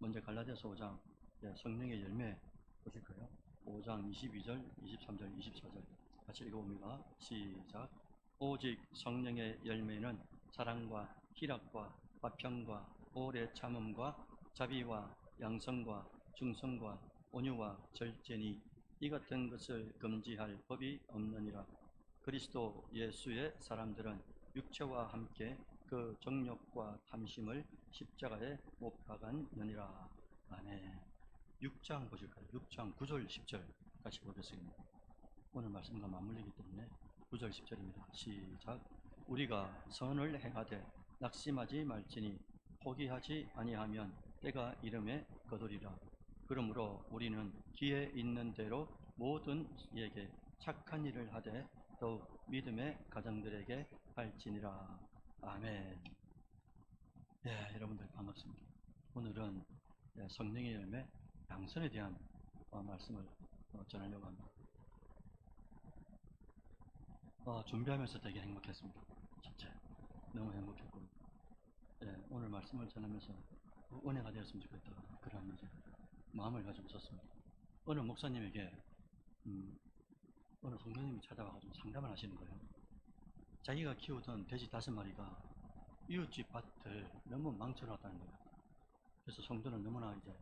먼저 갈라디아서 5장 성령의 열매 보실까요? 5장 22절, 23절, 24절 같이 읽어봅니다. 시작. 오직 성령의 열매는 사랑과 희락과 화평과 오래 참음과 자비와 양성과 중성과 온유와 절제니 이 같은 것을 금지할 법이 없느니라. 그리스도 예수의 사람들은 육체와 함께 그 정욕과 탐심을 십자가에 못 박았느니라. 아멘. 6장 보실까요? 6장 9절 10절 같이 보겠습니다. 오늘 말씀과 맞물리기 때문에 9절 10절입니다. 시작. 우리가 선을 행하되 낙심하지 말지니 포기하지 아니하면 때가 이름에 거두리라. 그러므로 우리는 기회 있는 대로 모든 이에게 착한 일을 하되 더욱 믿음의 가정들에게 할지니라. 아멘. 네, 여러분들 반갑습니다. 오늘은 성령의 열매 양선에 대한 말씀을 전하려고 합니다. 준비하면서 되게 행복했습니다. 진짜 너무 행복했고, 오늘 말씀을 전하면서 은혜가 되었으면 좋겠다, 그런 이제 마음을 가지고 있었습니다. 어느 목사님에게 어느 성도님이 찾아와가지고 상담을 하시는 거예요. 자기가 키우던 돼지 5마리가 이웃집 밭을 너무 망쳐놨다는 거예요. 그래서 성도는 너무나 이제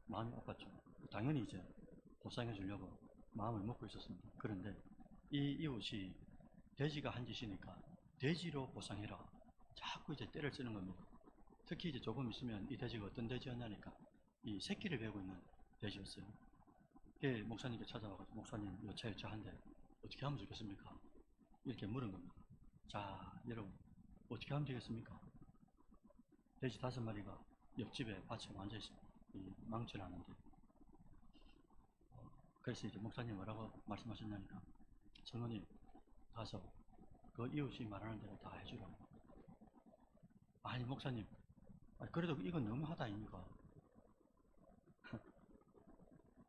마음이 아팠죠. 당연히 이제 보상해 주려고 마음을 먹고 있었습니다. 그런데 이 이웃이 돼지가 한 짓이니까 돼지로 보상해라, 자꾸 이제 때를 쓰는 겁니다. 특히 이제 조금 있으면 이 돼지가 어떤 돼지였냐니까 이 새끼를 베고 있는 돼지였어요. 그게 목사님께 찾아와가지고, 목사님 여차여차한데 어떻게 하면 좋겠습니까? 이렇게 물은 겁니다. 자, 여러분 어떻게 하면 되겠습니까? 돼지 5마리가 옆집에 밭에 앉아 있습니다. 망쳐놨는데, 그래서 이제 목사님 뭐라고 말씀하셨냐니까, 성도님 가서 그 이웃이 말하는 대로 다 해주라고. 아니 목사님, 그래도 이건 너무하다 아닙니까?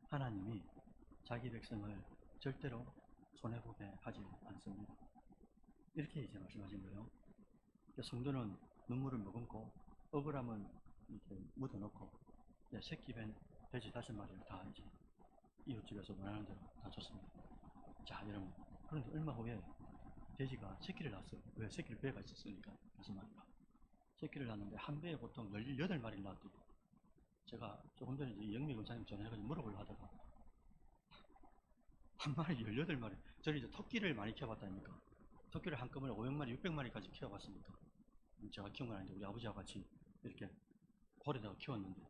하나님이 자기 백성을 절대로 손해보게 하지 않습니다. 이렇게 이제 말씀하신 거예요. 성도는 눈물을 머금고 억울함은 이렇게 묻어놓고 새끼 벤 돼지 5마리를 다 이제 이웃집에서 원하는 대로 다 줬습니다. 자, 여러분, 그런데 얼마 후에 돼지가 새끼를 낳았어요. 왜? 새끼를 배가 있었으니까. 5마리가 새끼를 낳았는데 한 배에 보통 18마리를 낳았대요. 제가 조금 전에 이제 영미 권사님 전화해가지고 물어보려고 하다가 한 마리 18마리. 저는 이제 토끼를 많이 키워봤다니까. 토끼를 한꺼번에 500마리, 600마리까지 키워봤습니까? 제가 키운 건 아닌데 우리 아버지와 같이 이렇게 홀에다가 키웠는데,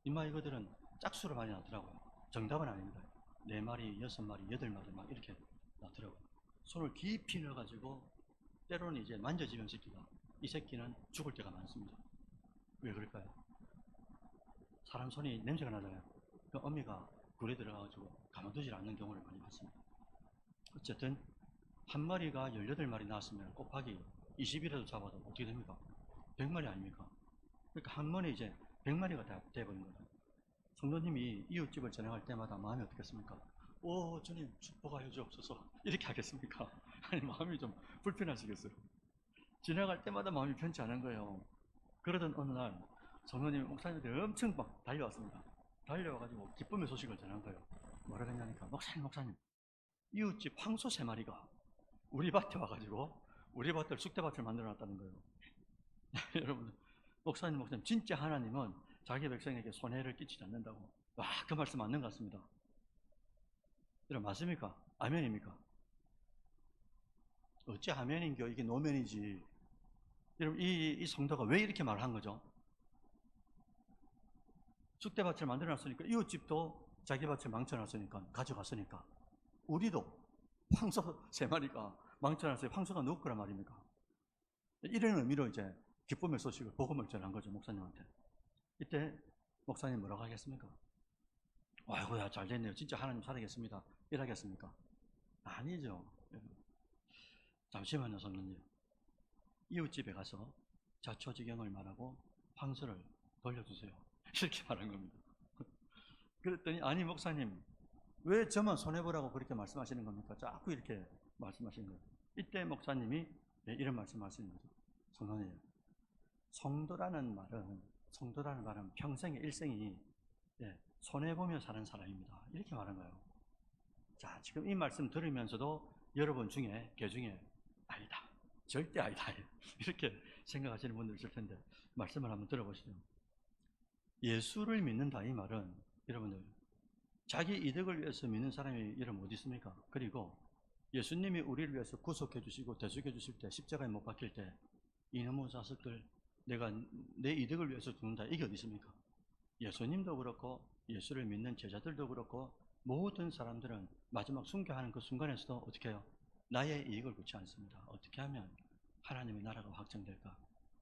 이마 이거들은 짝수로 많이 낳더라고요. 정답은 아닙니다. 4마리, 6마리, 8마리 막 이렇게 낳더라고요. 손을 깊이 넣어가지고 때로는 이제 만져지면 새끼가, 이 새끼는 죽을 때가 많습니다. 왜 그럴까요? 사람 손이 냄새가 나잖아요. 그 어미가 굴에 들어가가지고 가만두질 않는 경우를 많이 봤습니다. 어쨌든 한 마리가 18마리 낳았으면 곱하기 20이라도 잡아도 어떻게 됩니까? 100마리 아닙니까? 그러니까 한 번에 이제 100마리가 다 돼버린 거예요. 성도님이 이웃집을 지나갈 때마다 마음이 어떻겠습니까? 오, 주님 축복하여 주옵소서, 이렇게 하겠습니까? 아니, 마음이 좀 불편하시겠어요? 지나갈 때마다 마음이 편치 않은 거예요. 그러던 어느 날 성도님이 목사님한테 엄청 막 달려왔습니다. 달려와가지고 기쁨의 소식을 전한 거예요. 뭐라고 했냐니까, 목사님 이웃집 황소 3마리가 우리 밭에 와가지고 우리 밭을 쑥대밭을 만들어 놨다는 거예요. 여러분, 목사님 진짜 하나님은 자기 백성에게 손해를 끼치지 않는다고. 와, 그 말씀 맞는 것 같습니다. 여러분, 맞습니까? 아멘입니까? 어찌 아멘인겨? 이게 노면이지. 여러분, 이 성도가 왜 이렇게 말한 거죠? 쑥대밭을 만들어놨으니까, 이웃집도 자기 밭을 망쳐놨으니까, 가져갔으니까, 우리도 황소 3마리가 망쳐놨어요. 황소가 누구 거란 말입니까? 이런 의미로 이제 기쁨의 소식을, 복음을 전한 거죠, 목사님한테. 이때 목사님 뭐라고 하겠습니까? 아이고야, 잘 됐네요. 진짜 하나님 살아겠습니다. 이러겠습니까? 아니죠. 잠시만요, 성도님. 이웃집에 가서 자초지경을 말하고 황소를 돌려주세요, 이렇게 말한 겁니다. 그랬더니, 아니 목사님 왜 저만 손해보라고 그렇게 말씀하시는 겁니까? 자꾸 이렇게 말씀하시는 거예요. 이때 목사님이 이런 말씀하시는 거죠. 성도님, 성도라는 말은 성도라는 말은 평생의 일생이 손해보며 사는 사람입니다. 이렇게 말한 거예요. 자, 지금 이 말씀 들으면서도 여러분 중에, 개 중에 아니다, 절대 아니다 이렇게 생각하시는 분들 있을 텐데 말씀을 한번 들어보시죠. 예수를 믿는다 이 말은 여러분들 자기 이득을 위해서 믿는 사람이 여러분 어디 있습니까? 그리고 예수님이 우리를 위해서 구속해 주시고 대속해 주실 때 십자가에 못 박힐 때 이놈의 자식들 내가 내 이득을 위해서 죽는다 이게 어디 있습니까? 예수님도 그렇고 예수를 믿는 제자들도 그렇고 모든 사람들은 마지막 순교하는 그 순간에서도 어떻게 해요? 나의 이익을 묻지 않습니다. 어떻게 하면 하나님의 나라가 확정될까?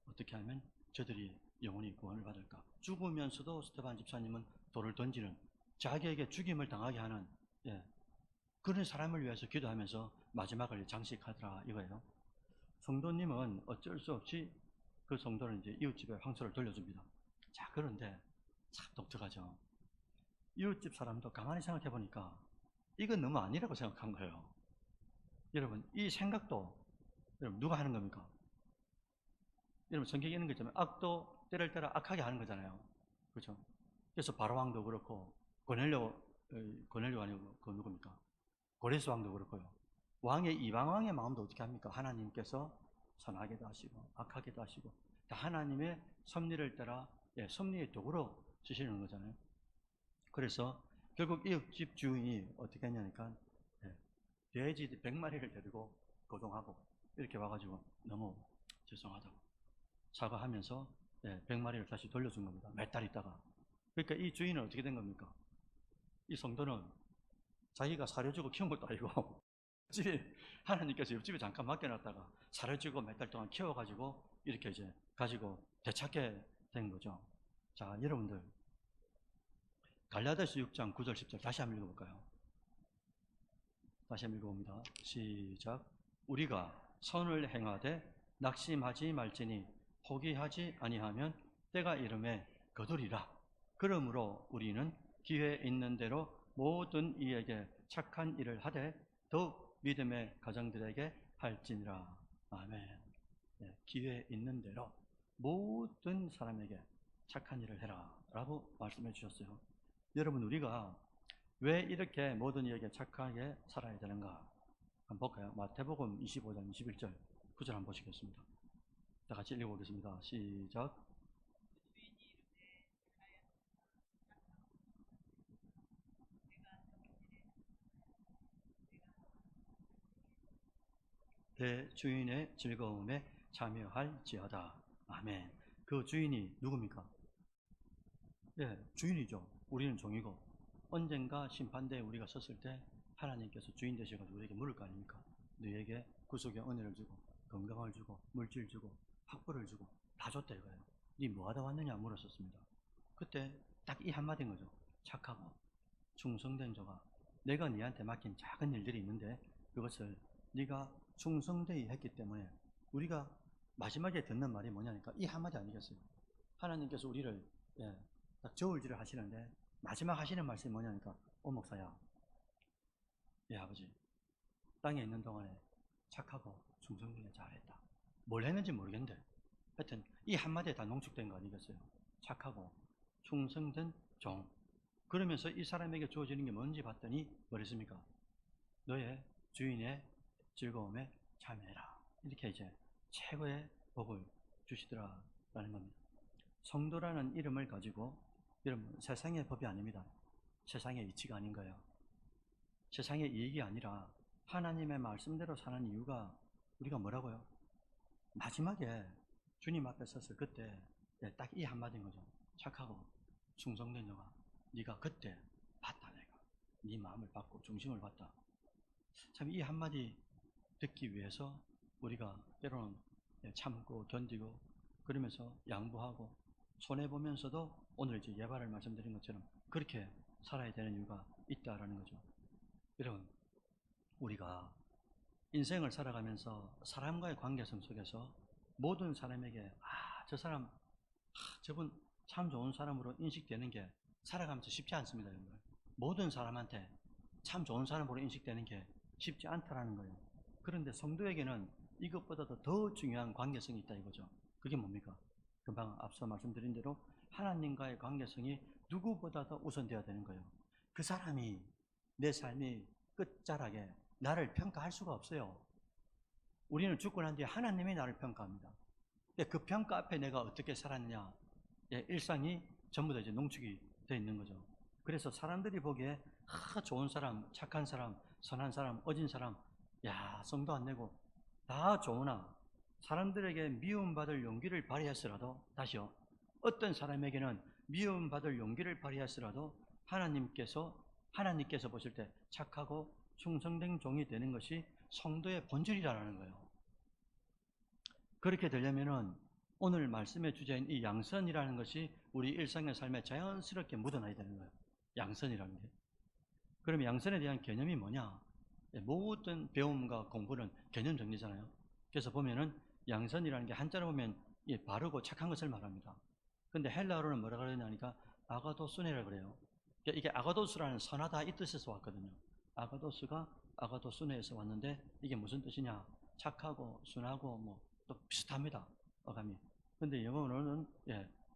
어떻게 하면 저들이 영원히 구원을 받을까? 죽으면서도 스테반 집사님은 돌을 던지는 자기에게 죽임을 당하게 하는 그런 사람을 위해서 기도하면서 마지막을 장식하더라 이거예요. 성도님은 어쩔 수 없이 그 성도는 이제 이웃집에 황소를 돌려줍니다. 자, 그런데 참 독특하죠. 이웃집 사람도 가만히 생각해 보니까 이건 너무 아니라고 생각한 거예요. 여러분, 이 생각도 여러분 누가 하는 겁니까? 여러분 성경에 있는 것처럼 악도 때를 따라 악하게 하는 거잖아요. 그렇죠? 그래서 바로왕도 그렇고 고넬료가 아니고 그 누굽니까? 고레스 왕도 그렇고요. 이방 왕의 마음도 어떻게 합니까? 하나님께서 선하게도 하시고 악하게도 하시고 다 하나님의 섭리를 따라 섭리의 도구로 주시는 거잖아요. 그래서 결국 이웃집 주인이 어떻게 했냐니까 돼지 100마리를 데리고 고동하고 이렇게 와가지고 너무 죄송하다고 사과하면서 100마리를 다시 돌려준 겁니다. 몇 달 있다가. 그러니까 이 주인은 어떻게 된 겁니까? 이 성도는 자기가 사료주고 키운 것도 아니고 집에 하나님께서 옆집에 잠깐 맡겨놨다가 사료주고 몇 달 동안 키워가지고 이렇게 이제 가지고 되찾게 된 거죠. 자, 여러분들 갈라디아서 6장 9절 10절 다시 한번 읽어볼까요? 다시 한번 읽어봅니다. 시작. 우리가 선을 행하되 낙심하지 말지니 포기하지 아니하면 때가 이름에 거두리라. 그러므로 우리는 기회 있는 대로 모든 이에게 착한 일을 하되 더욱 믿음의 가정들에게 할지니라. 아멘. 기회 있는 대로 모든 사람에게 착한 일을 해라 라고 말씀해 주셨어요. 여러분, 우리가 왜 이렇게 모든 이에게 착하게 살아야 되는가 한번 볼까요? 마태복음 25장 21절 9절 한번 보시겠습니다. 다 같이 읽어보겠습니다. 시작. 내 주인의 즐거움에 참여할지어다. 아멘. 그 주인이 누굽니까? 주인이죠. 우리는 종이고 언젠가 심판대에 우리가 섰을 때 하나님께서 주인 되셔가지고 우리에게 물을 거 아닙니까? 너에게 구속의 은혜를 주고 건강을 주고 물질 주고 학벌을 주고 다 줬다 이거예요. 네 뭐하다 왔느냐 물었었습니다. 그때 딱 이 한마디인 거죠. 착하고 충성된 자가 내가 네한테 맡긴 작은 일들이 있는데 그것을 네가 충성되이 했기 때문에 우리가 마지막에 듣는 말이 뭐냐니까 이 한마디 아니겠어요? 하나님께서 우리를 딱 저울질을 하시는데 마지막 하시는 말씀이 뭐냐니까 목사야, 아버지 땅에 있는 동안에 착하고 충성되게 잘했다. 뭘 했는지 모르겠는데 하여튼 이 한마디에 다 농축된 거 아니겠어요? 착하고 충성된 종. 그러면서 이 사람에게 주어지는 게 뭔지 봤더니 뭐랬습니까? 너의 주인의 즐거움에 참여해라. 이렇게 이제 최고의 복을 주시더라라는 겁니다. 성도라는 이름을 가지고 여러분 세상의 법이 아닙니다. 세상의 이치가 아닌 거예요. 세상의 이익이 아니라 하나님의 말씀대로 사는 이유가 우리가 뭐라고요? 마지막에 주님 앞에 섰을 그때 딱 이 한마디인 거죠. 착하고 충성된 자가 네가 그때 봤다. 내가 네 마음을 받고 중심을 받다. 참 이 한마디 듣기 위해서 우리가 때로는 참고 견디고 그러면서 양보하고 손해보면서도 오늘 이제 예발을 말씀드린 것처럼 그렇게 살아야 되는 이유가 있다라는 거죠. 여러분, 우리가 인생을 살아가면서 사람과의 관계성 속에서 모든 사람에게 저 사람, 저분 참 좋은 사람으로 인식되는 게 살아가면서 쉽지 않습니다. 여러분. 모든 사람한테 참 좋은 사람으로 인식되는 게 쉽지 않다라는 거예요. 그런데 성도에게는 이것보다도 더 중요한 관계성이 있다 이거죠. 그게 뭡니까? 금방 앞서 말씀드린 대로 하나님과의 관계성이 누구보다도 우선되어야 되는 거예요. 그 사람이 내 삶이 끝자락에 나를 평가할 수가 없어요. 우리는 죽고 난 뒤에 하나님이 나를 평가합니다. 근데 그 평가 앞에 내가 어떻게 살았느냐, 일상이 전부 다 이제 농축이 되어 있는 거죠. 그래서 사람들이 보기에 좋은 사람, 착한 사람, 선한 사람, 어진 사람, 야, 성도 안 내고 다 좋으나 사람들에게 미움받을 용기를 발휘했으라도, 다시요, 어떤 사람에게는 미움받을 용기를 발휘했으라도 하나님께서 보실 때 착하고 충성된 종이 되는 것이 성도의 본질이라는 거예요. 그렇게 되려면은 오늘 말씀의 주제인 이 양선이라는 것이 우리 일상의 삶에 자연스럽게 묻어나야 되는 거예요. 양선이라는 게. 그러면 양선에 대한 개념이 뭐냐? 모든 배움과 공부는 개념 정리잖아요. 그래서 보면은 양선이라는 게 한자로 보면 바르고 착한 것을 말합니다. 근데 헬라어로는 뭐라 그러냐니까 아가도스네라 그래요. 이게 아가도스라는 선하다 이 뜻에서 왔거든요. 아가도스가 아가도스네에서 왔는데 이게 무슨 뜻이냐? 착하고 순하고 뭐 또 비슷합니다. 어감이. 근데 영어로는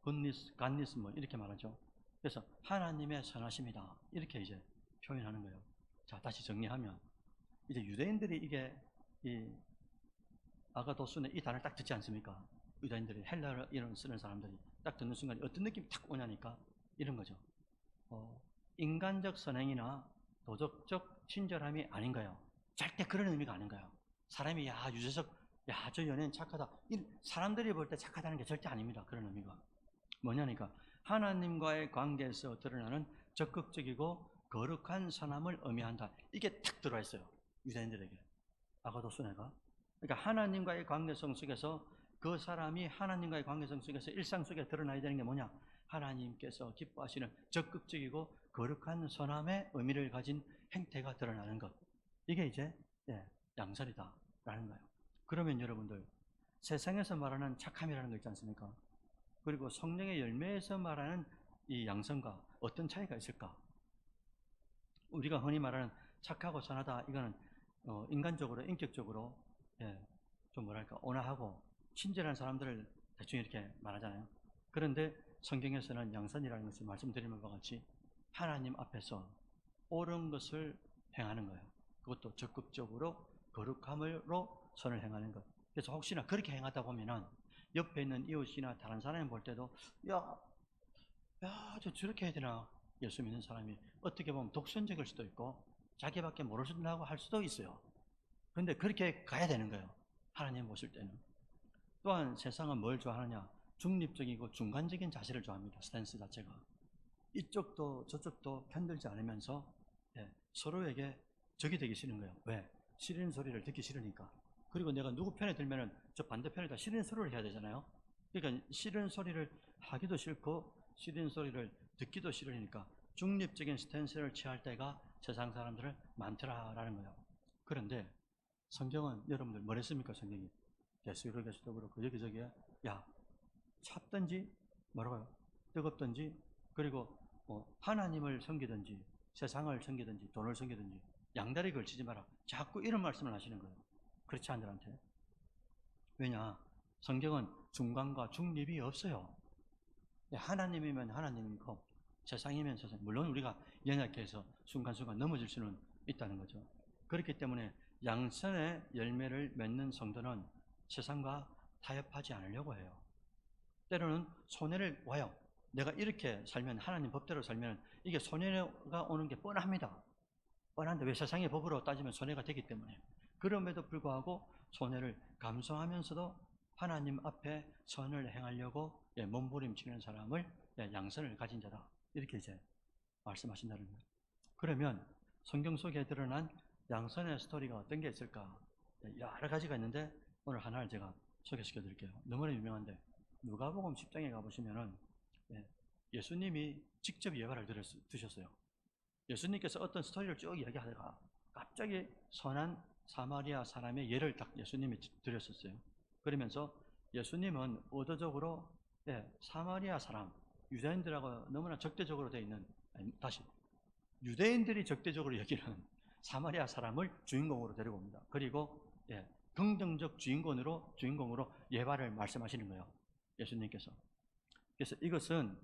굿니스, 갓니스 뭐 이렇게 말하죠. 그래서 하나님의 선하심이다 이렇게 이제 표현하는 거예요. 자, 다시 정리하면 이제 유대인들이 이게 이 아가도스네 이 단어를 딱 듣지 않습니까? 유대인들이 헬라어 이런 쓰는 사람들이 딱 듣는 순간 어떤 느낌이 탁 오냐니까 이런 거죠. 인간적 선행이나 도덕적 친절함이 아닌 거예요. 절대 그런 의미가 아닌 거예요. 사람이 유재석 저 연예인 착하다. 사람들이 볼 때 착하다는 게 절대 아닙니다. 그런 의미가. 뭐냐니까 하나님과의 관계에서 드러나는 적극적이고 거룩한 선함을 의미한다. 이게 탁 들어와 있어요. 유대인들에게. 아가도스네가. 그러니까 하나님과의 관계성 속에서 그 사람이 하나님과의 관계성 속에서 일상 속에 드러나야 되는 게 뭐냐? 하나님께서 기뻐하시는 적극적이고 거룩한 선함의 의미를 가진 행태가 드러나는 것. 이게 이제 양선이다라는 거예요. 그러면 여러분들 세상에서 말하는 착함이라는 거 있지 않습니까? 그리고 성령의 열매에서 말하는 이 양선과 어떤 차이가 있을까? 우리가 흔히 말하는 착하고 선하다 이거는 인간적으로 인격적으로 좀 뭐랄까 온화하고 친절한 사람들을 대충 이렇게 말하잖아요. 그런데 성경에서는 양선이라는 것을 말씀드린 바와 같이 하나님 앞에서 옳은 것을 행하는 거예요. 그것도 적극적으로 거룩함으로 선을 행하는 것. 그래서 혹시나 그렇게 행하다 보면은 옆에 있는 이웃이나 다른 사람이 볼 때도 저 저렇게 해야 되나? 예수 믿는 사람이 어떻게 보면 독선적일 수도 있고 자기밖에 모를 수도 하고 할 수도 있어요. 그런데 그렇게 가야 되는 거예요. 하나님 보실 때는. 또한 세상은 뭘 좋아하느냐? 중립적이고 중간적인 자세를 좋아합니다. 스탠스 자체가. 이쪽도 저쪽도 편들지 않으면서 서로에게 적이 되기 싫은 거예요. 왜? 싫은 소리를 듣기 싫으니까. 그리고 내가 누구 편에 들면은 저 반대편에 다 싫은 소리를 해야 되잖아요. 그러니까 싫은 소리를 하기도 싫고 싫은 소리를 듣기도 싫으니까 중립적인 스탠스를 취할 때가 세상 사람들은 많더라라는 거예요. 그런데 성경은 여러분들 뭐랬습니까? 성경이 데스유로게서도 그렇고 여기저기에 찹든지 뭐라고요? 뜨겁든지 그리고 하나님을 섬기든지 세상을 섬기든지 돈을 섬기든지 양다리 걸치지 마라. 자꾸 이런 말씀을 하시는 거예요. 크리스찬들한테. 왜냐? 성경은 중간과 중립이 없어요. 하나님이면 하나님이고 세상이면 세상. 물론 우리가 연약해서 순간순간 넘어질 수는 있다는 거죠. 그렇기 때문에 양선의 열매를 맺는 성도는 세상과 타협하지 않으려고 해요. 때로는 손해를 와요. 내가 이렇게 살면 하나님 법대로 살면 이게 손해가 오는 게 뻔합니다. 뻔한데 왜 세상의 법으로 따지면 손해가 되기 때문에. 그럼에도 불구하고 손해를 감수하면서도 하나님 앞에 선을 행하려고 몸부림치는 사람을 양선을 가진 자다. 이렇게 이제 말씀하신다는 거예요. 그러면 성경 속에 드러난 양선의 스토리가 어떤 게 있을까? 여러 가지가 있는데 오늘 하나를 제가 소개시켜 드릴게요. 너무나 유명한데 누가복음 10장에 가보시면은 예수님이 직접 예화를 드셨어요. 예수님께서 어떤 스토리를 쭉 이야기하다가 갑자기 선한 사마리아 사람의 예를 딱 예수님이 드렸었어요. 그러면서 예수님은 의도적으로 사마리아 사람, 유대인들하고 너무나 적대적으로 되어 있는, 다시 유대인들이 적대적으로 여기는 사마리아 사람을 주인공으로 데리고 옵니다. 그리고 긍정적 주인공으로 예화를 말씀하시는 거예요. 예수님께서. 그래서 이것은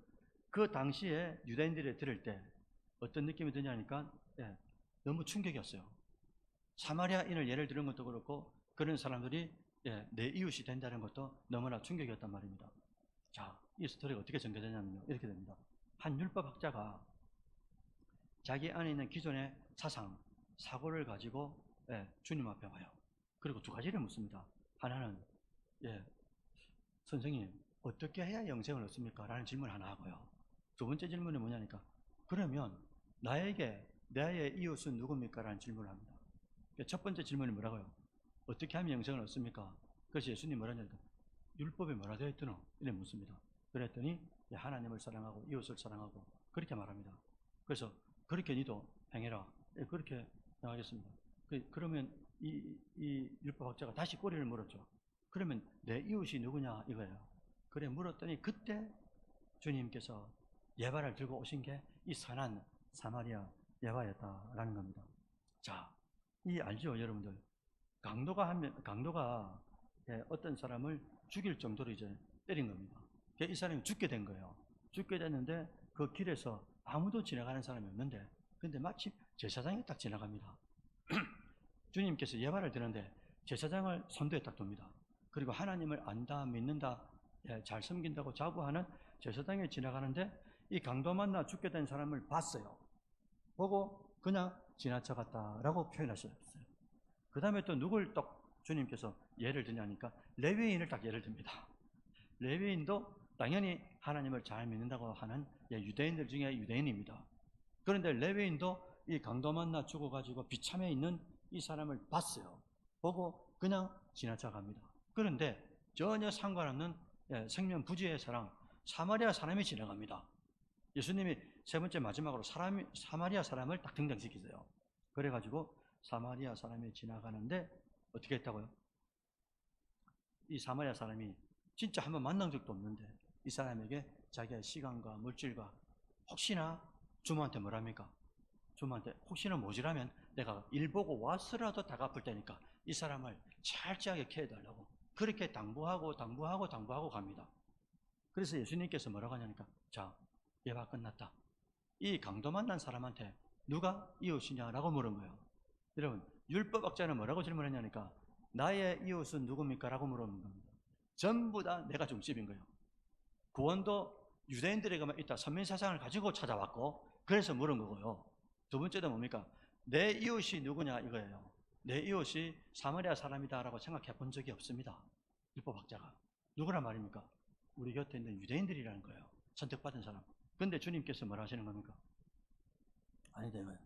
그 당시에 유대인들이 들을 때 어떤 느낌이 드냐니까 너무 충격이었어요. 사마리아인을 예를 들은 것도 그렇고 그런 사람들이 내 이웃이 된다는 것도 너무나 충격이었단 말입니다. 자, 이 스토리가 어떻게 전개되냐면요, 이렇게 됩니다. 한 율법학자가 자기 안에 있는 기존의 사고를 가지고 주님 앞에 와요. 그리고 두 가지를 묻습니다. 하나는 선생님, 어떻게 해야 영생을 얻습니까? 라는 질문 하나 하고요. 두 번째 질문이 뭐냐니까, 그러면 나의 이웃은 누굽니까? 라는 질문을 합니다. 첫 번째 질문이 뭐라고요? 어떻게 하면 영생을 얻습니까? 그래서 예수님이 뭐라냐니까, 율법에 뭐라 되어 있더노? 이래 묻습니다. 그랬더니 하나님을 사랑하고 이웃을 사랑하고 그렇게 말합니다. 그래서 그렇게 니도 행해라. 그렇게 행하겠습니다. 그러면 이 율법학자가 다시 꼬리를 물었죠. 그러면 내 이웃이 누구냐 이거예요. 그래 물었더니 그때 주님께서 예화를 들고 오신 게 이 선한 사마리아 예화였다라는 겁니다. 자, 이 알죠 여러분들? 강도가 어떤 사람을 죽일 정도로 이제 때린 겁니다. 이 사람이 죽게 된 거예요. 죽게 됐는데 그 길에서 아무도 지나가는 사람이 없는데 근데 마침 제사장이 딱 지나갑니다. 주님께서 예화를 드는데 제사장을 선두에 딱 둡니다. 그리고 하나님을 안다 믿는다 잘 섬긴다고 자부하는 제사장이 지나가는데 이 강도 만나 죽게 된 사람을 봤어요. 보고 그냥 지나쳐갔다라고 표현하셨어요. 그 다음에 또 누굴 또 주님께서 예를 드냐니까 레위인을 딱 예를 듭니다. 레위인도 당연히 하나님을 잘 믿는다고 하는 유대인들 중에 유대인입니다. 그런데 레위인도 이 강도 만나 죽어가지고 비참해 있는 이 사람을 봤어요. 보고 그냥 지나쳐갑니다. 그런데 전혀 상관없는 생명 부지의 사람 사마리아 사람이 지나갑니다. 예수님이 세 번째 마지막으로 사마리아 사람을 딱 등장시키세요. 그래가지고 사마리아 사람이 지나가는데 어떻게 했다고요? 이 사마리아 사람이 진짜 한번 만난 적도 없는데 이 사람에게 자기의 시간과 물질과 혹시나 주모한테 뭐랍니까? 주모한테 혹시나 모자라면 내가 일 보고 와서라도 다 갚을 테니까 이 사람을 철저하게 케어해달라고 그렇게 당부하고 갑니다. 그래서 예수님께서 뭐라고 하냐니까 자, 예화 끝났다. 이 강도 만난 사람한테 누가 이웃이냐라고 물은 거예요. 여러분, 율법학자는 뭐라고 질문했냐니까 나의 이웃은 누굽니까? 라고 물어보는 겁니다. 전부 다 내가 중심인 거예요. 구원도 유대인들에게만 있다 선민사상을 가지고 찾아왔고 그래서 물은 거고요. 두 번째도 뭡니까? 내 이웃이 누구냐 이거예요. 내 이웃이 사마리아 사람이다라고 생각해 본 적이 없습니다. 율법학자가. 누구란 말입니까? 우리 곁에 있는 유대인들이라는 거예요. 선택받은 사람. 근데 주님께서 뭐라 하시는 겁니까? 아니다 이거예요.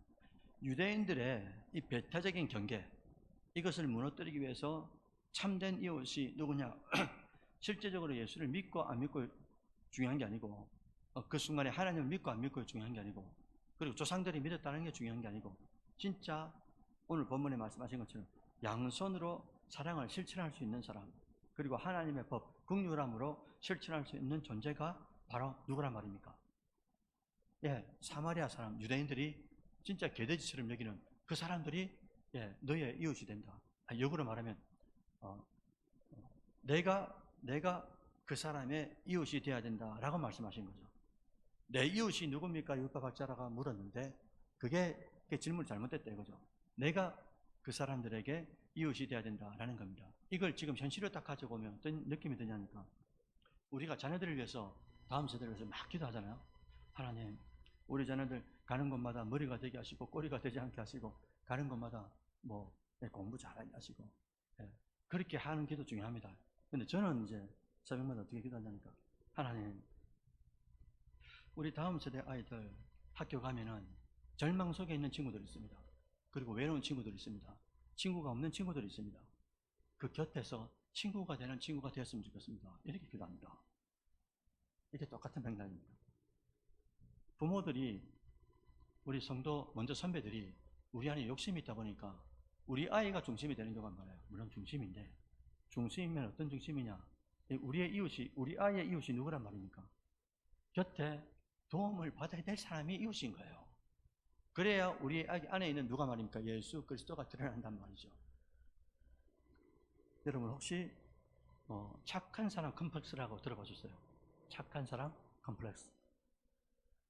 유대인들의 이 배타적인 경계 이것을 무너뜨리기 위해서 참된 이웃이 누구냐 실제적으로 예수를 믿고 안 믿고 중요한 게 아니고 그 순간에 하나님을 믿고 안 믿고 중요한 게 아니고 그리고 조상들이 믿었다는 게 중요한 게 아니고 진짜 오늘 본문에 말씀하신 것처럼 양손으로 사랑을 실천할 수 있는 사람 그리고 하나님의 법, 긍휼함으로 실천할 수 있는 존재가 바로 누구란 말입니까? 사마리아 사람, 유대인들이 진짜 개돼지처럼 여기는 그 사람들이 너의 이웃이 된다. 역으로 말하면 내가 그 사람의 이웃이 되어야 된다라고 말씀하신 거죠. 내 이웃이 누굽니까? 율법학자라고 물었는데 그게 질문이 잘못됐다 이거죠. 내가 그 사람들에게 이웃이 되어야 된다라는 겁니다. 이걸 지금 현실로 딱 가져보면 어떤 느낌이 드냐니까 우리가 자녀들을 위해서 다음 세대를 위해서 막 기도하잖아요. 하나님 우리 자녀들 가는 곳마다 머리가 되게 하시고 꼬리가 되지 않게 하시고 가는 곳마다 공부 잘하게 하시고 그렇게 하는 기도 중요합니다. 근데 저는 이제 새벽마다 어떻게 기도하냐니까 하나님 우리 다음 세대 아이들 학교 가면은 절망 속에 있는 친구들이 있습니다. 그리고 외로운 친구들이 있습니다. 친구가 없는 친구들이 있습니다. 그 곁에서 친구가 되는 친구가 되었으면 좋겠습니다. 이렇게 기도합니다. 이게 똑같은 맥락입니다. 부모들이 우리 성도 먼저 선배들이 우리 안에 욕심이 있다 보니까 우리 아이가 중심이 되는 경우가 많아요. 물론 중심인데 중심이면 어떤 중심이냐? 우리 아이의 이웃이 누구란 말입니까? 곁에 도움을 받아야 될 사람이 이웃인 거예요. 그래야 우리 아기 안에 있는 누가 말입니까? 예수 그리스도가 드러난단 말이죠. 여러분 혹시 착한 사람 컴플렉스라고 들어보셨어요? 착한 사람 컴플렉스.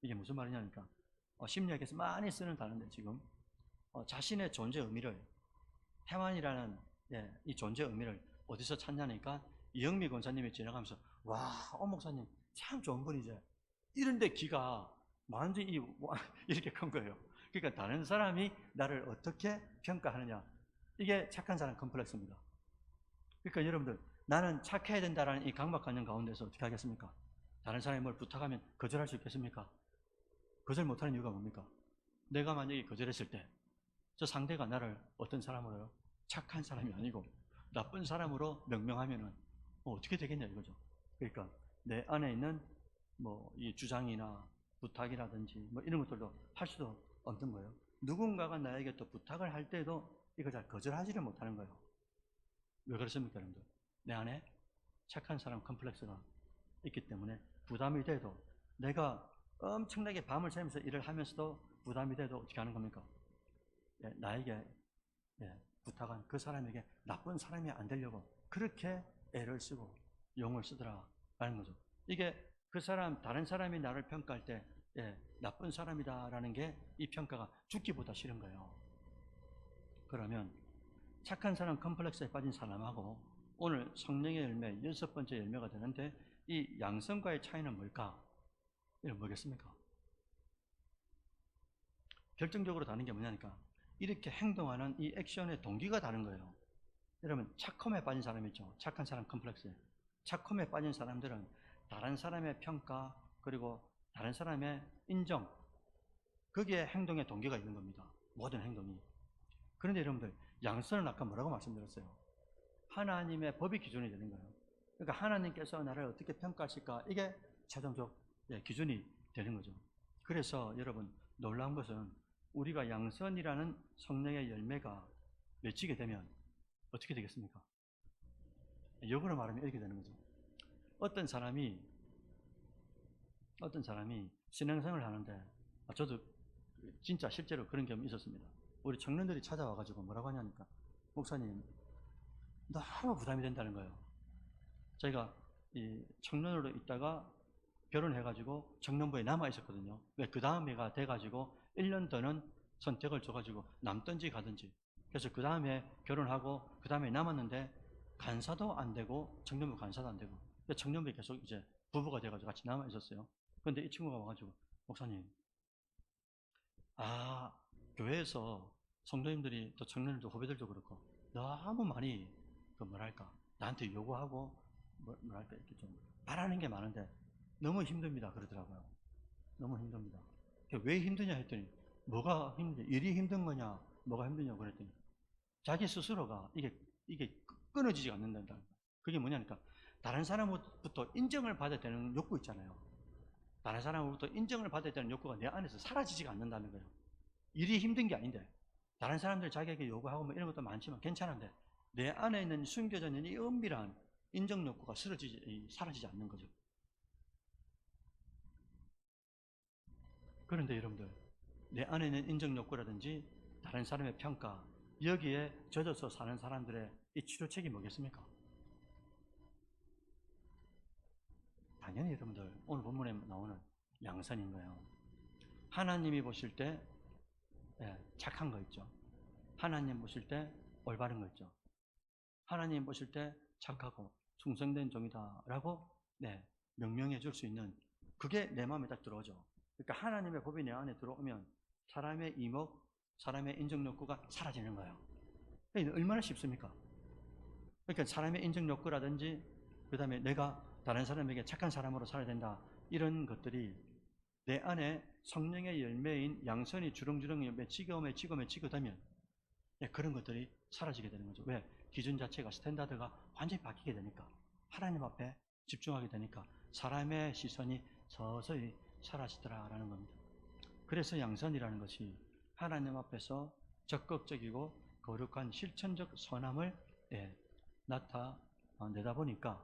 이게 무슨 말이냐니까 심리학에서 많이 쓰는 단어인데 지금 자신의 존재 의미를 태만이라는 이 존재 의미를 어디서 찾냐니까 이영미 권사님이 지나가면서 와, 목사님 참 좋은 분이지. 이런데 기가 완전히 이렇게 큰 거예요. 그러니까 다른 사람이 나를 어떻게 평가하느냐. 이게 착한 사람 컴플렉스입니다. 그러니까 여러분들 나는 착해야 된다라는 이 강박관념 가운데서 어떻게 하겠습니까? 다른 사람이 뭘 부탁하면 거절할 수 있겠습니까? 거절 못하는 이유가 뭡니까? 내가 만약에 거절했을 때 저 상대가 나를 어떤 사람으로요? 착한 사람이 아니고 나쁜 사람으로 명명하면은 어떻게 되겠냐 이거죠. 그러니까 내 안에 있는 이 주장이나 부탁이라든지 이런 것들도 할 수도 없는 거예요. 누군가가 나에게 또 부탁을 할 때도 이거 잘 거절하지를 못하는 거예요. 왜 그렇습니까, 여러분들? 내 안에 착한 사람 컴플렉스가 있기 때문에 부담이 돼도 내가 엄청나게 밤을 새면서 일을 하면서도 부담이 돼도 어떻게 하는 겁니까? 나에게 부탁한 그 사람에게 나쁜 사람이 안 되려고 그렇게 애를 쓰고 용을 쓰더라라는 거죠. 이게 그 사람, 다른 사람이 나를 평가할 때 나쁜 사람이다라는 게 이 평가가 죽기보다 싫은 거예요. 그러면 착한 사람 컴플렉스에 빠진 사람하고 오늘 성령의 열매 6번째 열매가 되는데 이 양성과의 차이는 뭘까? 이건 뭐겠습니까? 결정적으로 다른 게 뭐냐니까 이렇게 행동하는 이 액션의 동기가 다른 거예요. 여러분 착함에 빠진 사람 있죠. 착한 사람 컴플렉스. 착함에 빠진 사람들은 다른 사람의 평가 그리고 다른 사람의 인정 거기에 행동의 동기가 있는 겁니다. 모든 행동이. 그런데 여러분들 양선은 아까 뭐라고 말씀드렸어요? 하나님의 법이 기준이 되는 거예요. 그러니까 하나님께서 나를 어떻게 평가하실까 이게 최종적 기준이 되는 거죠. 그래서 여러분 놀라운 것은 우리가 양선이라는 성령의 열매가 맺히게 되면 어떻게 되겠습니까? 역으로 말하면 이렇게 되는 거죠. 어떤 사람이 신앙생활을 하는데 저도 진짜 실제로 그런 경험이 있었습니다. 우리 청년들이 찾아와가지고 뭐라고 하냐니까 목사님 너무 부담이 된다는 거예요. 저희가 이 청년으로 있다가 결혼해가지고 청년부에 남아 있었거든요. 왜? 그 다음 해가 돼가지고 1년 더는 선택을 줘가지고 남든지 가든지. 그래서 그 다음에 결혼하고 그 다음에 남았는데 간사도 안 되고 청년부 간사도 안 되고 청년부에 계속 이제 부부가 돼가지고 같이 남아 있었어요. 그런데 이 친구가 와가지고 목사님, 교회에서 성도님들이 또 청년들도 후배들도 그렇고 너무 많이 뭐랄까 나한테 요구하고 뭐랄까 이렇게 좀 바라는 게 많은데 너무 힘듭니다 그러더라고요. 너무 힘듭니다. 왜 힘드냐 했더니 뭐가 힘드냐, 일이 힘든 거냐, 뭐가 힘드냐고 그랬더니 자기 스스로가 이게 끊어지지 않는다. 그게 뭐냐니까 다른 사람부터 인정을 받아야 되는 욕구 있잖아요. 다른 사람으로부터 인정을 받아야 되는 욕구가 내 안에서 사라지지가 않는다는 거예요. 일이 힘든 게 아닌데 다른 사람들 자기에게 요구하고 이런 것도 많지만 괜찮은데 내 안에 있는 숨겨져 있는 이 은밀한 인정 욕구가 사라지지 않는 거죠. 그런데 여러분들 내 안에 있는 인정 욕구라든지 다른 사람의 평가 여기에 젖어서 사는 사람들의 이 치료책이 뭐겠습니까? 당연히 여러분들 오늘 본문에 나오는 양선인 거예요. 하나님이 보실 때 착한 거 있죠. 하나님 보실 때 올바른 거 있죠. 하나님 보실 때 착하고 충성된 종이다 라고 명명해 줄 수 있는 그게 내 마음에 딱 들어오죠. 그러니까 하나님의 법이 내 안에 들어오면 사람의 이목, 사람의 인정 욕구가 사라지는 거예요. 얼마나 쉽습니까? 그러니까 사람의 인정 욕구라든지 그 다음에 내가 다른 사람에게 착한 사람으로 살아야 된다 이런 것들이 내 안에 성령의 열매인 양선이 주렁주렁 맺히고 되면 그런 것들이 사라지게 되는 거죠. 왜? 기준 자체가 스탠다드가 완전히 바뀌게 되니까 하나님 앞에 집중하게 되니까 사람의 시선이 서서히 사라지더라라는 겁니다. 그래서 양선이라는 것이 하나님 앞에서 적극적이고 거룩한 실천적 선함을 나타내다 보니까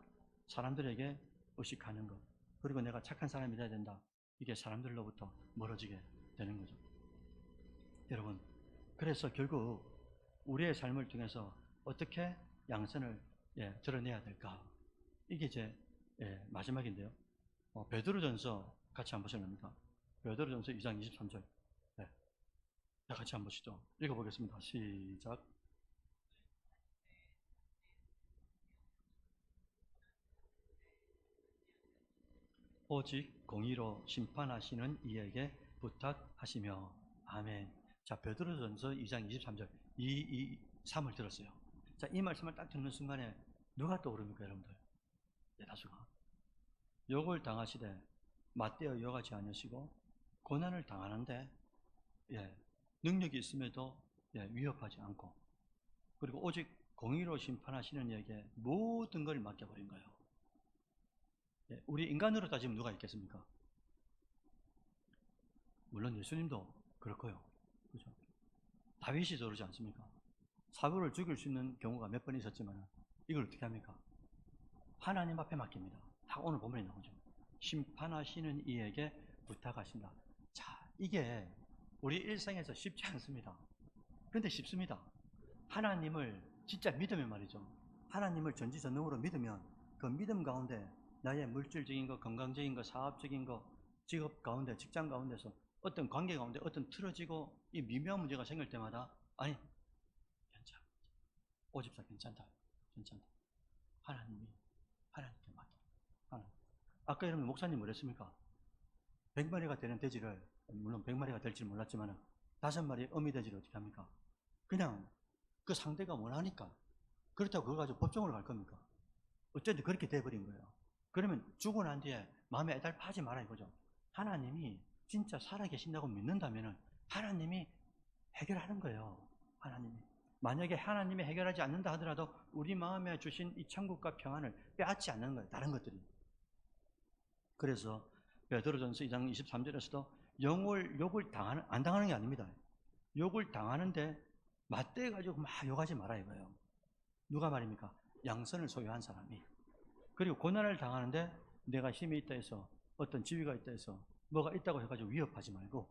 사람들에게 의식하는 것 그리고 내가 착한 사람이 돼야 된다 이게 사람들로부터 멀어지게 되는 거죠. 여러분 그래서 결국 우리의 삶을 통해서 어떻게 양선을 드러내야 될까 이게 이제 마지막인데요. 베드로전서 같이 한번 보실랍니까? 베드로전서 2장 23절. 네. 같이 한번 보시죠. 읽어보겠습니다. 시작. 오직 공의로 심판하시는 이에게 부탁하시며. 아멘. 자, 베드로전서 2장 23절 3을 들었어요. 자, 이 말씀을 딱 듣는 순간에 누가 떠오릅니까, 여러분들? 대다수가. 욕을 당하시되 맞대어 여가지 않으시고 고난을 당하는데 능력이 있음에도 위협하지 않고, 그리고 오직 공의로 심판하시는 이에게 모든 걸 맡겨버린 거예요. 우리 인간으로 따지면 누가 있겠습니까? 물론 예수님도 그렇고요. 그죠? 다윗이 저러지 않습니까? 사울을 죽일 수 있는 경우가 몇 번 있었지만 이걸 어떻게 합니까? 하나님 앞에 맡깁니다. 다 오늘 본문에 나오죠. 심판하시는 이에게 부탁하신다. 자, 이게 우리 일상에서 쉽지 않습니다. 그런데 쉽습니다. 하나님을 진짜 믿으면 말이죠. 하나님을 전지전능으로 믿으면 그 믿음 가운데 나의 물질적인 거, 건강적인 거, 사업적인 거, 직업 가운데, 직장 가운데서 어떤 관계 가운데 어떤 틀어지고 이 미묘한 문제가 생길 때마다 아니, 괜찮아. 오집사 괜찮다. 하나님께 맡겨. 하나님. 아까 여러분 목사님 뭐랬습니까? 100마리가 되는 돼지를, 물론 100마리가 될지 몰랐지만 5마리 어미 돼지를 어떻게 합니까? 그냥 그 상대가 원하니까. 그렇다고 그거 가지고 법정으로 갈 겁니까? 어쨌든 그렇게 돼버린 거예요. 그러면 죽고 난 뒤에 마음에 애달파하지 마라 이거죠. 하나님이 진짜 살아계신다고 믿는다면 하나님이 해결하는 거예요. 하나님이. 만약에 하나님이 해결하지 않는다 하더라도 우리 마음에 주신 이 천국과 평안을 빼앗지 않는 거예요. 다른 것들이. 그래서 베드로전서 2장 23절에서도 욕을 안 당하는 게 아닙니다. 욕을 당하는데 맞대가지고 막 욕하지 마라 이거예요. 누가 말입니까? 양선을 소유한 사람이. 그리고 고난을 당하는데 내가 힘이 있다 해서, 어떤 지위가 있다 해서, 뭐가 있다고 해가지고 위협하지 말고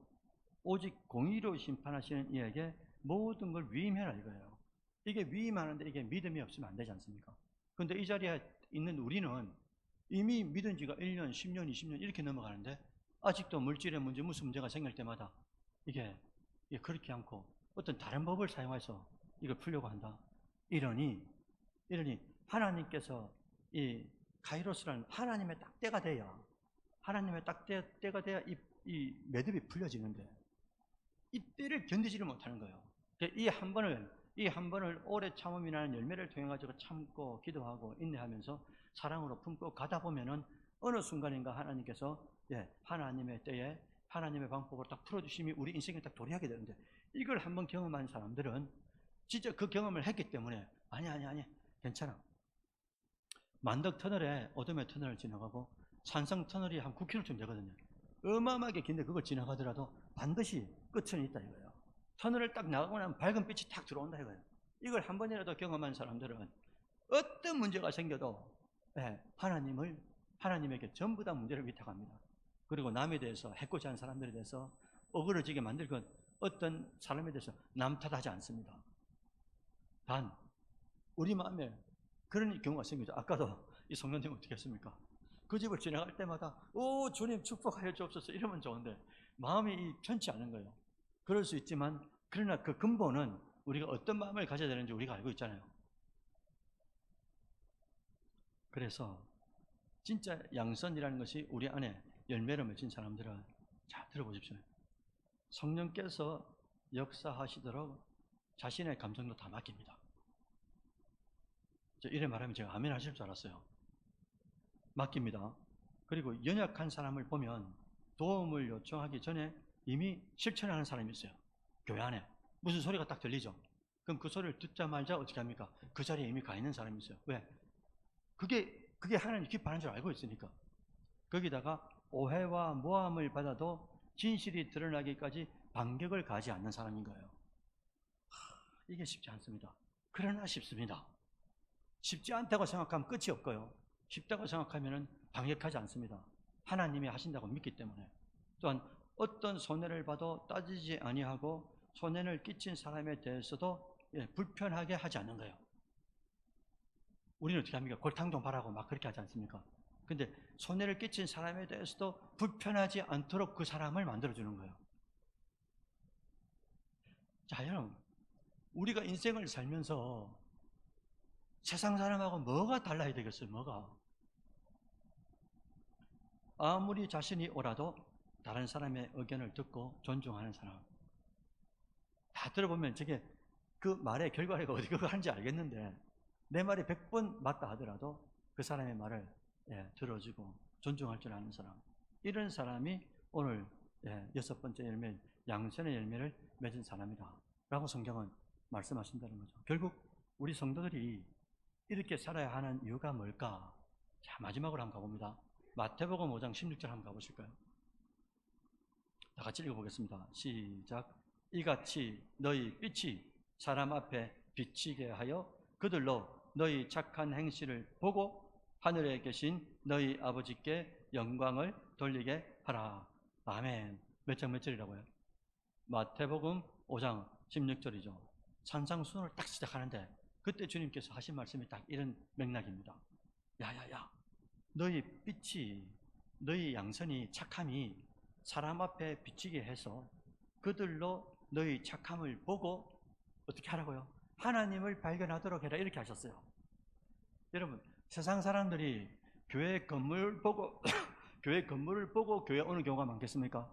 오직 공의로 심판하시는 이에게 모든 걸 위임해라 이거예요. 이게 위임하는데 이게 믿음이 없으면 안 되지 않습니까? 그런데 이 자리에 있는 우리는 이미 믿은 지가 1년, 10년, 20년 이렇게 넘어가는데 아직도 물질의 문제, 무슨 문제가 생길 때마다 이게 그렇게 않고 어떤 다른 법을 사용해서 이걸 풀려고 한다. 이러니 하나님께서 이 카이로스라는 하나님의 딱 때가 돼야, 하나님의 딱 때가 돼야 이 매듭이 풀려지는데 이 때를 견디지를 못하는 거예요. 이 한 번을 오래 참음이라는 열매를 통해 가지고 참고 기도하고 인내하면서 사랑으로 품고 가다 보면은 어느 순간인가 하나님께서 하나님의 때에 하나님의 방법으로 딱 풀어주심이 우리 인생에 딱 도래하게 되는데, 이걸 한번 경험한 사람들은 진짜 그 경험을 했기 때문에 아니 괜찮아. 만덕 터널에 어둠의 터널을 지나가고 산성 터널이 한 9km쯤 되거든요. 어마어마하게 긴데 그걸 지나가더라도 반드시 끝은 있다 이거예요. 터널을 딱 나가고 나면 밝은 빛이 탁 들어온다 이거예요. 이걸 한 번이라도 경험한 사람들은 어떤 문제가 생겨도 하나님에게 전부 다 문제를 위탁합니다. 그리고 남에 대해서, 해코지 한 사람들에 대해서, 어그러지게 만들건 어떤 사람에 대해서 남 탓하지 않습니다. 단 우리 마음에 그런 경우가 생기죠. 아까도 이 성도님 어떻게 했습니까? 그 집을 지나갈 때마다 오 주님 축복하여 주옵소서 이러면 좋은데 마음이 편치 않은 거예요. 그럴 수 있지만 그러나 그 근본은 우리가 어떤 마음을 가져야 되는지 우리가 알고 있잖아요. 그래서 진짜 양선이라는 것이 우리 안에 열매를 맺힌 사람들은, 자 들어보십시오. 성령께서 역사하시도록 자신의 감정도 다 맡깁니다. 이래 말하면 제가 아멘 하실 줄 알았어요. 맡깁니다. 그리고 연약한 사람을 보면 도움을 요청하기 전에 이미 실천하는 사람이 있어요. 교회 안에 무슨 소리가 딱 들리죠. 그럼 그 소리를 듣자마자 어떻게 합니까? 그 자리에 이미 가 있는 사람이 있어요. 왜? 그게 하나님 기뻐하는 줄 알고 있으니까. 거기다가 오해와 모함을 받아도 진실이 드러나기까지 반격을 가하지 않는 사람인 거예요. 이게 쉽지 않습니다. 그러나 쉽습니다. 쉽지 않다고 생각하면 끝이 없고요. 쉽다고 생각하면 반격하지 않습니다. 하나님이 하신다고 믿기 때문에. 또한 어떤 손해를 봐도 따지지 아니하고 손해를 끼친 사람에 대해서도 불편하게 하지 않는 거예요. 우리는 어떻게 합니까? 골탕 좀 바라고 막 그렇게 하지 않습니까? 근데 손해를 끼친 사람에 대해서도 불편하지 않도록 그 사람을 만들어주는 거예요. 자, 여러분, 우리가 인생을 살면서 세상 사람하고 뭐가 달라야 되겠어요? 뭐가? 아무리 자신이 옳아도 다른 사람의 의견을 듣고 존중하는 사람. 다 들어보면 저게 그 말의 결과가 어디가 가는지 알겠는데, 내 말이 100번 맞다 하더라도 그 사람의 말을 들어주고 존중할 줄 아는 사람. 이런 사람이 오늘 6번째 열매, 양선의 열매를 맺은 사람이다 라고 성경은 말씀하신다는 거죠. 결국 우리 성도들이 이렇게 살아야 하는 이유가 뭘까? 자, 마지막으로 한번 가봅니다. 마태복음 5장 16절 한번 가보실까요? 다 같이 읽어보겠습니다. 시작. 이같이 너희 빛이 사람 앞에 비치게 하여 그들로 너희 착한 행실을 보고 하늘에 계신 너희 아버지께 영광을 돌리게 하라. 아멘. 몇 장 몇 절이라고요? 마태복음 5장 16절이죠. 산상수훈을 딱 시작하는데 그때 주님께서 하신 말씀이 딱 이런 맥락입니다. 야야야, 너희 빛이, 너희 양선이, 착함이 사람 앞에 비치게 해서 그들로 너희 착함을 보고 어떻게 하라고요? 하나님을 발견하도록 해라. 이렇게 하셨어요. 여러분, 세상 사람들이 교회 건물을 보고 교회 건물을 보고 교회 오는 경우가 많겠습니까?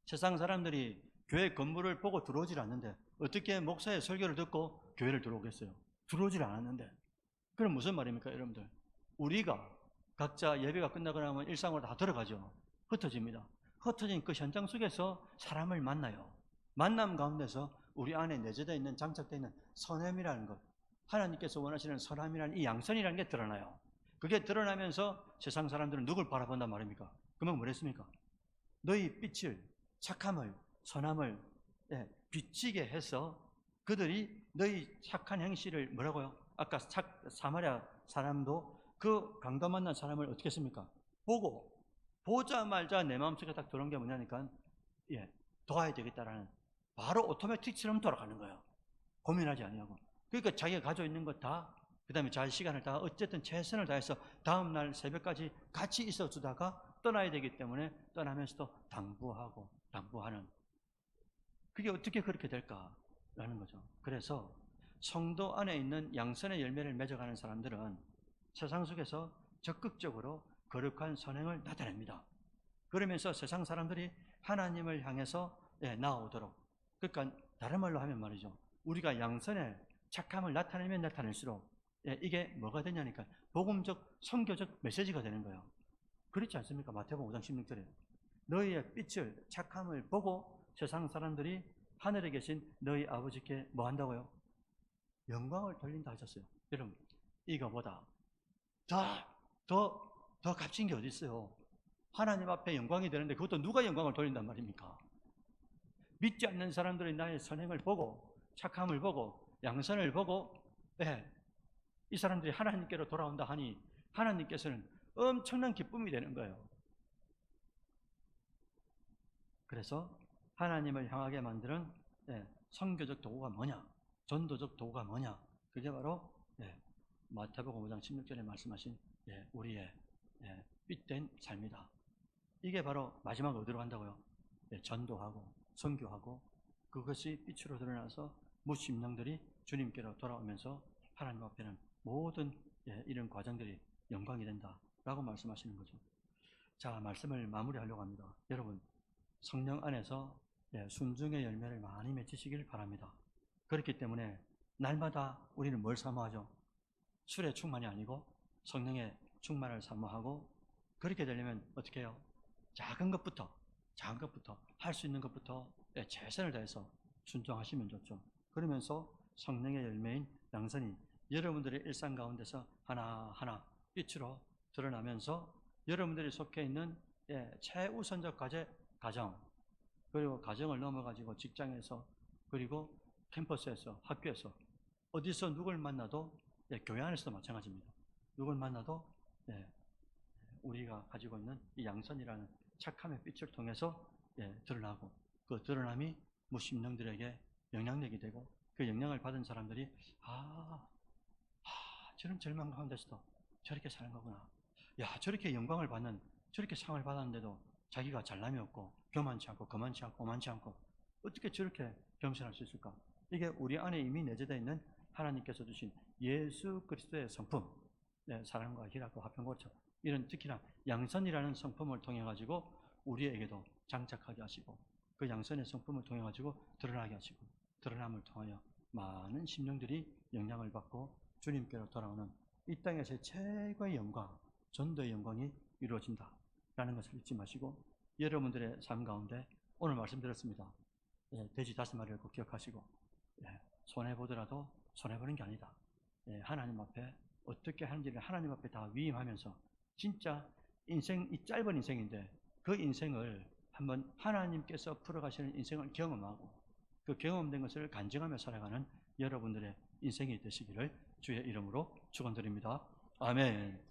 세상 사람들이 교회 건물을 보고 들어오질 않는데 어떻게 목사의 설교를 듣고 교회를 들어오겠어요? 들어오질 않았는데. 그럼 무슨 말입니까, 여러분들? 우리가 각자 예배가 끝나고 나면 일상으로 다 들어가죠. 흩어집니다. 흩어진 그 현장 속에서 사람을 만나요. 만남 가운데서 우리 안에 내재되어 있는, 장착되어 있는 선함이라는 것, 하나님께서 원하시는 선함이라는 이 양선이라는 게 드러나요. 그게 드러나면서 세상 사람들은 누굴 바라본단 말입니까? 그러면 뭐랬습니까? 너희 빛을, 착함을, 선함을 비치게 해서 그들이 너희 착한 행실을 뭐라고요? 아까 사마리아 사람도 그 강도 만난 사람을 어떻게 했습니까? 보고, 보자마자 내 마음속에 딱 들어온 게 뭐냐니까, 도와야 되겠다라는, 바로 오토매틱처럼 돌아가는 거예요. 고민하지 아니하고. 그러니까 자기가 가지고 있는 것 다, 그 다음에 자기 시간을 다 어쨌든 최선을 다해서 다음날 새벽까지 같이 있어 주다가 떠나야 되기 때문에 떠나면서도 당부하는. 그게 어떻게 그렇게 될까라는 거죠. 그래서 성도 안에 있는 양선의 열매를 맺어가는 사람들은 세상 속에서 적극적으로 거룩한 선행을 나타냅니다. 그러면서 세상 사람들이 하나님을 향해서 나아오도록, 그러니까 다른 말로 하면 말이죠, 우리가 양선의 착함을 나타내면 나타낼수록 이게 뭐가 되냐니까 복음적, 선교적 메시지가 되는 거예요. 그렇지 않습니까? 마태복음 5장 16절에 너희의 빛을, 착함을 보고 세상 사람들이 하늘에 계신 너희 아버지께 뭐 한다고요? 영광을 돌린다 하셨어요. 여러분, 이거보다 더 값진 게 어디 있어요? 하나님 앞에 영광이 되는데 그것도 누가 영광을 돌린단 말입니까? 믿지 않는 사람들이 나의 선행을 보고, 착함을 보고, 양선을 보고, 이 사람들이 하나님께로 돌아온다 하니 하나님께서는 엄청난 기쁨이 되는 거예요. 그래서 하나님을 향하게 만드는 선교적 도구가 뭐냐? 전도적 도구가 뭐냐? 그게 바로 마태복음 5장 16절에 말씀하신 우리의 빛된 삶이다. 이게 바로 마지막 어디로 간다고요? 전도하고 선교하고, 그것이 빛으로 드러나서 무심령들이 주님께로 돌아오면서 하나님 앞에는 모든 이런 과정들이 영광이 된다라고 말씀하시는 거죠. 자, 말씀을 마무리하려고 합니다. 여러분, 성령 안에서 순종의 열매를 많이 맺으시길 바랍니다. 그렇기 때문에 날마다 우리는 뭘 사모하죠? 술의 충만이 아니고 성령의 충만을 사모하고, 그렇게 되려면 어떻게 해요? 작은 것부터 할 수 있는 것부터 최선을 다해서 순종하시면 좋죠. 그러면서 성령의 열매인 양선이 여러분들의 일상 가운데서 하나하나 빛으로 드러나면서 여러분들이 속해 있는 최우선적 가정, 그리고 가정을 넘어가지고 직장에서, 그리고 캠퍼스에서, 학교에서, 어디서 누굴 만나도, 교회 안에서도 마찬가지입니다. 누굴 만나도 우리가 가지고 있는 이 양선이라는 착함의 빛을 통해서 드러나고, 그 드러남이 무심령들에게 영향력이 되고, 그 영향을 받은 사람들이 저런 절망 가운데서도 저렇게 사는 거구나, 야, 저렇게 영광을 받는, 저렇게 상을 받았는데도 자기가 잘남이 없고 교만치 않고 거만치 않고 오만치 않고 어떻게 저렇게 겸손할 수 있을까? 이게 우리 안에 이미 내재되어 있는 하나님께서 주신 예수 그리스도의 성품, 네, 사랑과 희락과 화평고처, 이런 특히나 양선이라는 성품을 통해 가지고 우리에게도 장착하게 하시고, 그 양선의 성품을 통해 가지고 드러나게 하시고, 드러남을 통하여 많은 심령들이 영향을 받고 주님께로 돌아오는 이 땅에서의 최고의 영광, 전도의 영광이 이루어진다라는 것을 잊지 마시고, 여러분들의 삶 가운데 오늘 말씀드렸습니다. 예, 돼지 5마리를 꼭 기억하시고, 예, 손해보더라도 손해보는 게 아니다. 예, 하나님 앞에 어떻게 하는지를 하나님 앞에 다 위임하면서, 진짜 인생, 이 짧은 인생인데 그 인생을 한번 하나님께서 풀어가시는 인생을 경험하고, 그 경험된 것을 간증하며 살아가는 여러분들의 인생이 되시기를 주의 이름으로 축원드립니다. 아멘.